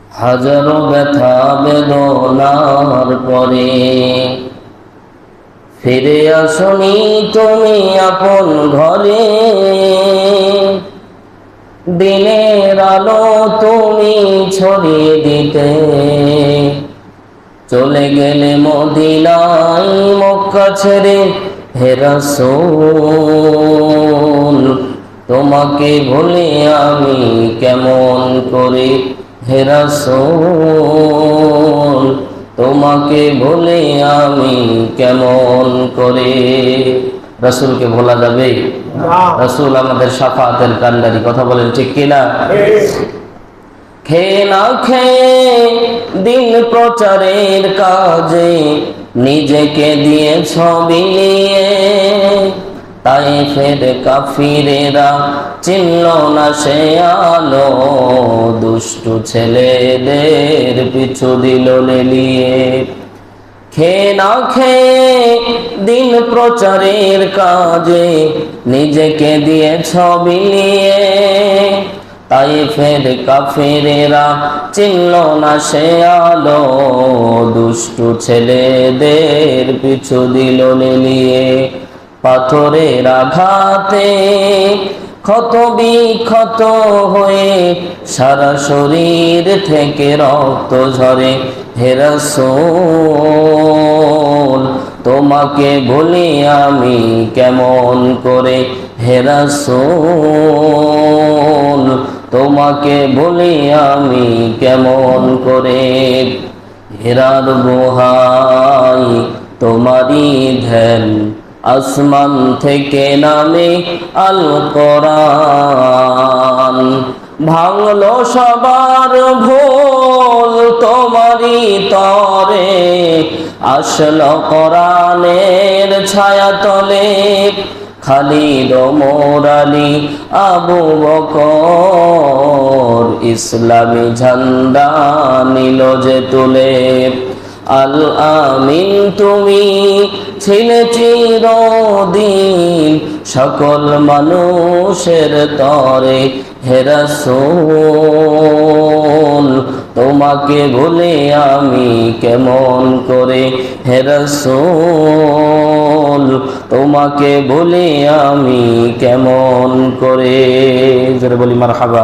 হাজারো ব্যথা বেদনার পরে ফিরে আসনি তুমি আপন ঘরে। দিনের আলো তুমি ছড়িয়ে দিতে চলে গেলে মদিনায় মক্কা ছেড়ে। হে রাসূল তোমাকে ভুলে আমি কেমন করে। হে রাসূল তোমাকে ভুলে আমি কেমন করে। রাসূলকে ভোলা যাবে? রাসূল আমাদের শাফাতের কান্ডারি, কথা বলেন ঠিক কিনা? খেয়ে না খেয়ে দিন প্রচারের কাজে নিজেকে দিয়ে বিলিয়ে। তায়েফের কাফিরেরা চিনল না সে আলো, দুষ্টু ছেলেদের পিছু দিল লেলিয়ে। খেয়ে না খেয়ে দিন প্রচারের কাজে নিজেকে দিয়ে বিলিয়ে। তায়েফের কাফিরেরা চিনল না সে আলো, দুষ্টু ছেলেদের পিছু দিল লেলিয়ে। পাথরের আঘাতে ক্ষত বিক্ষত হয়ে সারা শরীর থেকে রক্ত ঝরে। হে রাসূল তোমাকে ভুলি আমি কেমন করে। হে রাসূল তোমাকে ভুলি আমি কেমন করে। হেরার গুহায় তোমারই ধ্যান, আসমান থেকে নামে আল কোরআন। ভাঙলো সবার ভুল তোমারই তরে, আসলো কোরআনের ছায়া তলে। খালিদ ওমর আলী আবু বকর ইসলামী ঝান্ডা নিল যে তুলে। আল আমিন তুমি ছিলে চিরদিন সকল মানুষের তরে। হে রাসূল তোমাকে ভুলে আমি কেমন করে। হে রাসূল তোমাকে ভুলে আমি কেমন করে। জোরে বলি মারহাবা।